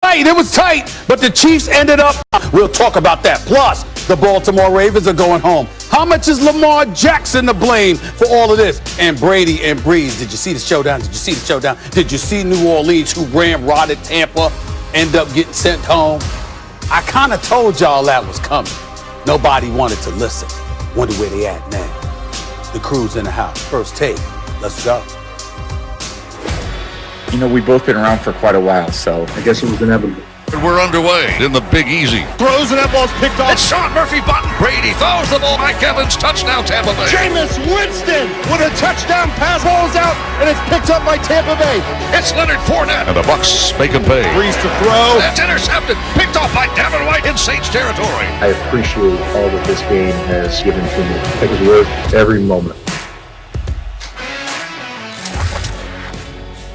It was tight, but the Chiefs ended up. We'll talk about that. Plus, the Baltimore Ravens are going home. How much is Lamar Jackson to blame for all of this? And Brady and Breeze, did you see the showdown? Did you see the showdown? Did you see New Orleans, who ramrodded Tampa, end up getting sent home? I kind of told y'all that was coming. Nobody wanted to listen. Wonder where they at now. The crew's in the house. First take. Let's go. You know, we've both been around for quite a while, so I guess it was inevitable. We're underway in the Big Easy. Throws and that ball's picked off. It's Sean Murphy-Bunting. Brady throws the ball. Mike Evans, touchdown Tampa Bay. Jameis Winston with a touchdown pass. Ball's out, and it's picked up by Tampa Bay. It's Leonard Fournette. And the Bucs make him pay. Breeze to throw. That's intercepted. Picked off by Devin White in Saints territory. I appreciate all that this game has given to me. It was worth every moment.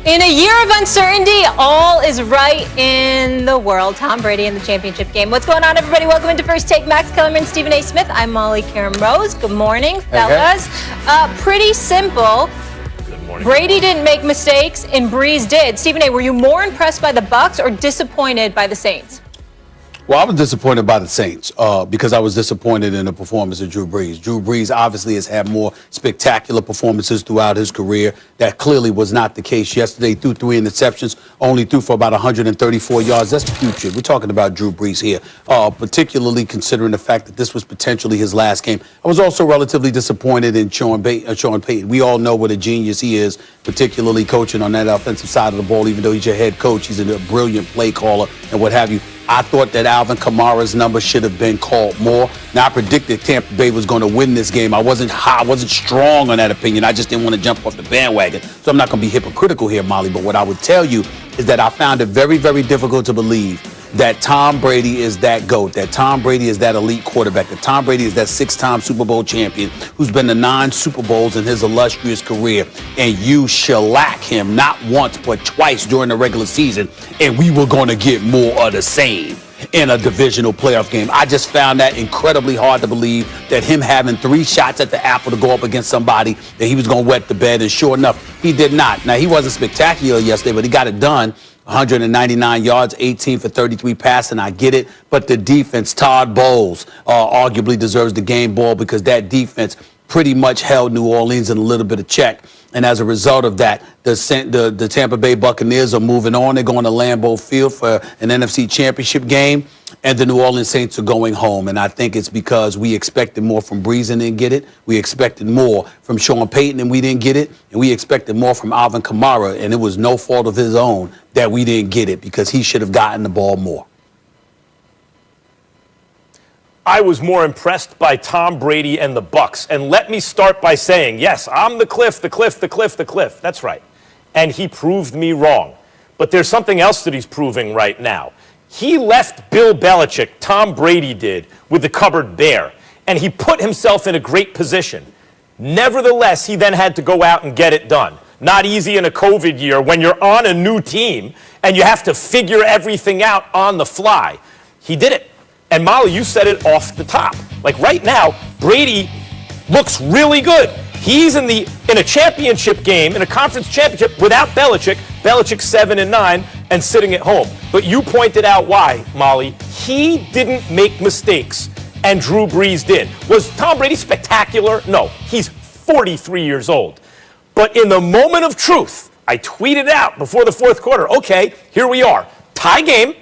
In a year of uncertainty, all is right in the world. Tom Brady in the championship game. What's going on, everybody? Welcome into First Take. Max Kellerman, Stephen A. Smith. I'm Molly Karen Rose. Good morning, fellas. Pretty simple. Good morning. Brady didn't make mistakes, and Breeze did. Stephen A., were you more impressed by the Bucs or disappointed by the Saints? Well, I was disappointed by the Saints because I was disappointed in the performance of Drew Brees. Drew Brees obviously has had more spectacular performances throughout his career. That clearly was not the case yesterday. Threw 3 interceptions, only threw for about 134 yards. That's putrid. We're talking about Drew Brees here, particularly considering the fact that this was potentially his last game. I was also relatively disappointed in Sean Payton. We all know what a genius he is, particularly coaching on that offensive side of the ball. Even though he's your head coach, he's a brilliant play caller and what have you. I thought that Alvin Kamara's number should have been called more. Now, I predicted Tampa Bay was going to win this game. I wasn't strong on that opinion. I just didn't want to jump off the bandwagon. So I'm not going to be hypocritical here, Molly. But what I would tell you is that I found it very, very difficult to believe that Tom Brady is that GOAT, that Tom Brady is that elite quarterback, that Tom Brady is that 6-time Super Bowl champion who's been to 9 Super Bowls in his illustrious career, and you shellac him not once but twice during the regular season, and we were going to get more of the same in a divisional playoff game. I just found that incredibly hard to believe, that him having 3 shots at the apple to go up against somebody, that he was going to wet the bed, and sure enough, he did not. Now, he wasn't spectacular yesterday, but he got it done. 199 yards, 18 for 33 passing. I get it. But the defense, Todd Bowles, arguably deserves the game ball because that defense pretty much held New Orleans in a little bit of check. And as a result of that, the Tampa Bay Buccaneers are moving on. They're going to Lambeau Field for an NFC Championship game. And the New Orleans Saints are going home. And I think it's because we expected more from Breeze and didn't get it. We expected more from Sean Payton and we didn't get it. And we expected more from Alvin Kamara. And it was no fault of his own that we didn't get it because he should have gotten the ball more. I was more impressed by Tom Brady and the Bucs. And let me start by saying, yes, I'm the cliff. That's right. And he proved me wrong. But there's something else that he's proving right now. He left Bill Belichick, Tom Brady did, with the cupboard bare. And he put himself in a great position. Nevertheless, he then had to go out and get it done. Not easy in a COVID year when you're on a new team and you have to figure everything out on the fly. He did it. And Molly, you said it off the top. Like right now, Brady looks really good. He's in a championship game, in a conference championship without Belichick. Belichick's 7-9 and sitting at home. But you pointed out why, Molly. He didn't make mistakes, and Drew Brees did. Was Tom Brady spectacular? No, he's 43 years old. But in the moment of truth, I tweeted out before the fourth quarter, okay, here we are. Tie game.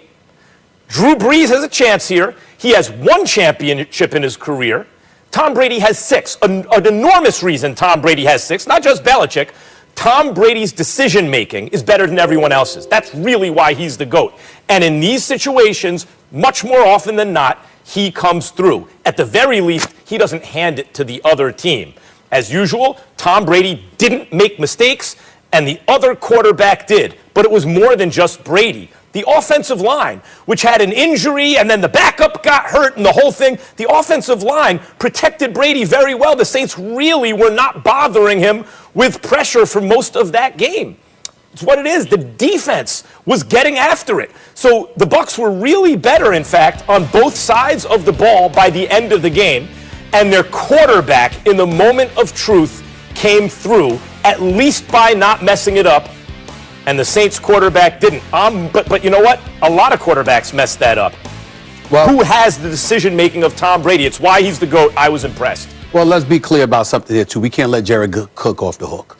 Drew Brees has a chance here. He has 1 championship in his career. Tom Brady has 6. An enormous reason Tom Brady has 6, not just Belichick. Tom Brady's decision-making is better than everyone else's. That's really why he's the GOAT. And in these situations, much more often than not, he comes through. At the very least, he doesn't hand it to the other team. As usual, Tom Brady didn't make mistakes, and the other quarterback did. But it was more than just Brady. The offensive line, which had an injury and then the backup got hurt and the whole thing, the offensive line protected Brady very well. The Saints really were not bothering him with pressure for most of that game. It's what it is. The defense was getting after it. So the Bucs were really better, in fact, on both sides of the ball by the end of the game. And their quarterback, in the moment of truth, came through, at least by not messing it up and the Saints quarterback didn't. But you know what? A lot of quarterbacks messed that up. Well, Who has the decision-making of Tom Brady? It's why he's the GOAT. I was impressed. Well, let's be clear about something here, too. We can't let Jared Cook off the hook.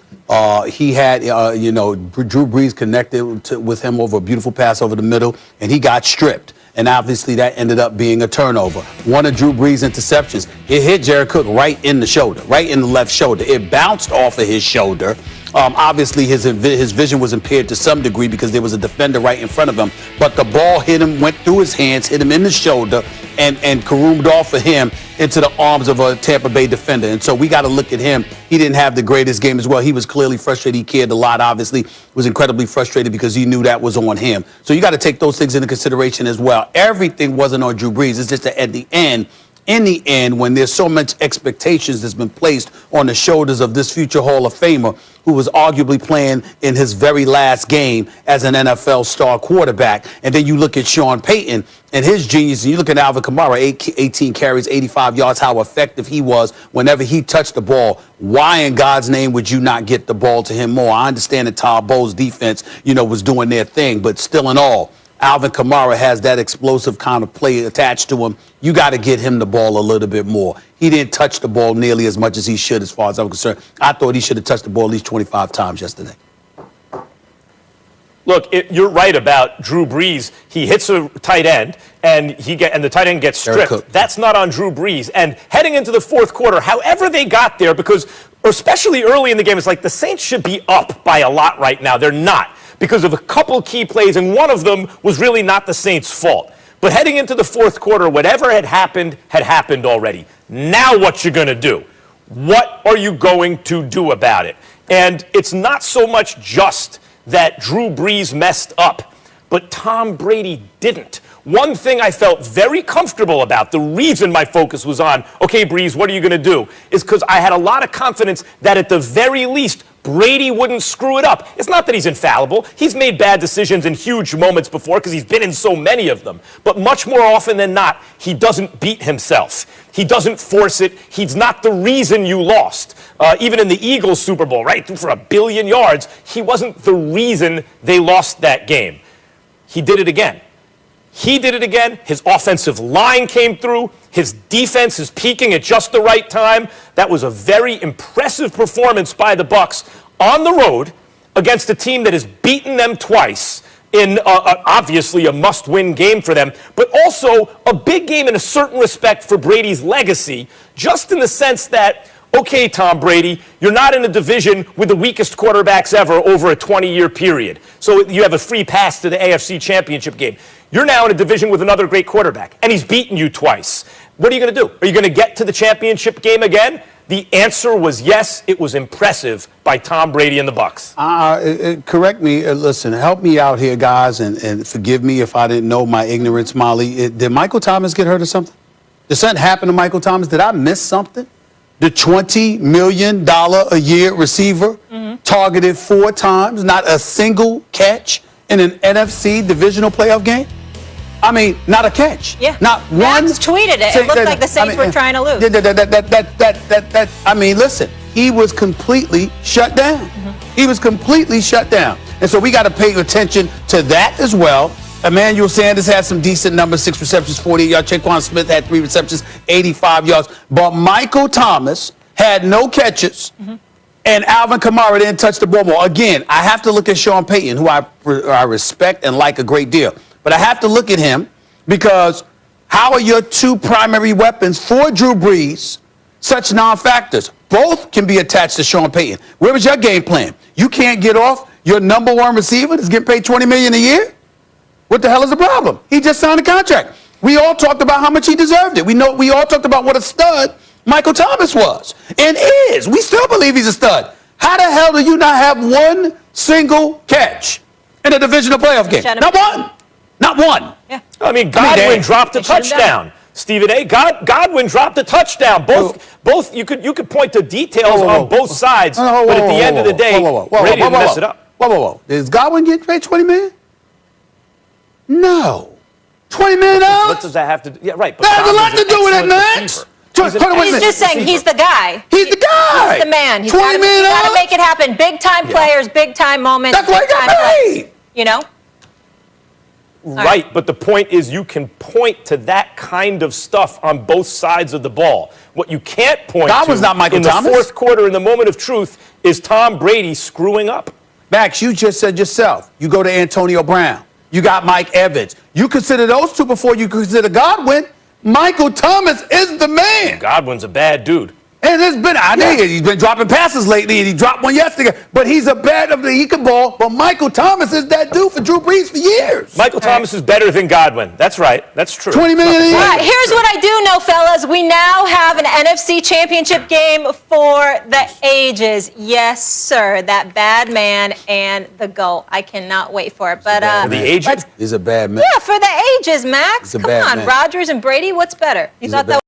He had, Drew Brees connected with him over a beautiful pass over the middle, and he got stripped. And obviously that ended up being a turnover. One of Drew Brees' interceptions, it hit Jared Cook right in the shoulder, right in the left shoulder. It bounced off of his shoulder. Obviously, his vision was impaired to some degree because there was a defender right in front of him. But the ball hit him, went through his hands, hit him in the shoulder, and caroomed off of him into the arms of a Tampa Bay defender. And so we got to look at him. He didn't have the greatest game as well. He was clearly frustrated. He cared a lot, obviously. Was incredibly frustrated because he knew that was on him. So you got to take those things into consideration as well. Everything wasn't on Drew Brees. It's just that at the end, in the end, when there's so much expectations that's been placed on the shoulders of this future Hall of Famer who was arguably playing in his very last game as an NFL star quarterback, and then you look at Sean Payton and his genius, and you look at Alvin Kamara, 18 carries, 85 yards, how effective he was whenever he touched the ball. Why in God's name would you not get the ball to him more? I understand that Todd Bowles' defense, was doing their thing, but still in all, Alvin Kamara has that explosive kind of play attached to him. You got to get him the ball a little bit more. He didn't touch the ball nearly as much as he should, as far as I'm concerned. I thought he should have touched the ball at least 25 times yesterday. Look, you're right about Drew Brees. He hits a tight end, and the tight end gets stripped. That's not on Drew Brees. And heading into the fourth quarter, however they got there, because especially early in the game, it's like the Saints should be up by a lot right now. They're not, because of a couple key plays, and one of them was really not the Saints' fault. But heading into the fourth quarter, whatever had happened already. Now what you're going to do? What are you going to do about it? And it's not so much just that Drew Brees messed up, but Tom Brady didn't. One thing I felt very comfortable about, the reason my focus was on, okay, Brees, what are you going to do? Is because I had a lot of confidence that at the very least, Brady wouldn't screw it up. It's not that he's infallible. He's made bad decisions in huge moments before because he's been in so many of them. But much more often than not, he doesn't beat himself. He doesn't force it. He's not the reason you lost. Even in the Eagles Super Bowl, right, for 1 billion yards, he wasn't the reason they lost that game. He did it again. His offensive line came through. His defense is peaking at just the right time. That was a very impressive performance by the Bucs on the road against a team that has beaten them twice in obviously a must-win game for them, but also a big game in a certain respect for Brady's legacy, just in the sense that, okay, Tom Brady, you're not in a division with the weakest quarterbacks ever over a 20-year period. So you have a free pass to the AFC Championship game. You're now in a division with another great quarterback, and he's beaten you twice. What are you going to do? Are you going to get to the championship game again? The answer was yes. It was impressive by Tom Brady and the Bucs. Correct me. Listen, help me out here, guys, and forgive me if I didn't know my ignorance, Molly. Did Michael Thomas get hurt or something? Did something happen to Michael Thomas? Did I miss something? The $20 million a year receiver targeted 4 times, not a single catch in an NFC divisional playoff game? I mean, not a catch. Yeah. Not one. Max tweeted it. It looked like the Saints were trying to lose. I mean, listen, he was completely shut down. He was completely shut down. And so we got to pay attention to that as well. Emmanuel Sanders had some decent numbers, 6 receptions, 48 yards. Traquan Smith had 3 receptions, 85 yards. But Michael Thomas had no catches. And Alvin Kamara didn't touch the ball more. Again, I have to look at Sean Payton, who I respect and like a great deal. But I have to look at him because how are your 2 primary weapons for Drew Brees such non-factors? Both can be attached to Sean Payton. Where was your game plan? You can't get off your number 1 receiver that's getting paid $20 million a year? What the hell is the problem? He just signed a contract. We all talked about how much he deserved it. We all talked about what a stud Michael Thomas was and is. We still believe he's a stud. How the hell do you not have 1 single catch in a divisional playoff game? Not one. Not one. Yeah. I mean, Godwin dropped a touchdown. Stephen A. Godwin dropped a touchdown. Both. You could point to details on both sides, but at the end of the day, Brady didn't mess it up. Whoa. Does Godwin get paid $20 million? No. $20 million? What does that have to do? Yeah, right. But that has a lot to do with it, man. He's just saying he's the guy. He's the guy. Right. He's the man. He's $20 got million? to make it happen. Big time players, big time moments. That's why he got big time plays. paid. You know? Right, but the point is you can point to that kind of stuff on both sides of the ball. What you can't point That to was not Michael in Thomas. the fourth quarter, in the moment of truth, is Tom Brady screwing up. Max, you just said yourself, you go to Antonio Brown. You got Mike Evans. You consider those two before you consider Godwin. Michael Thomas is the man. Godwin's a bad dude. And it's been, I think he's been dropping passes lately, and he dropped one yesterday. But he's a he can ball. But Michael Thomas is that dude for Drew Brees for years. Michael Thomas is better than Godwin. That's right. That's true. $20 million a year. All right, here's what I do know, fellas. We now have an NFC Championship game for the ages. Yes, sir. That bad man and the GOAT. I cannot wait for it. But For the ages? He's a bad man. yeah, for the ages, Max. He's a Come bad on, man. Rodgers and Brady. What's better? You He's thought a that? bad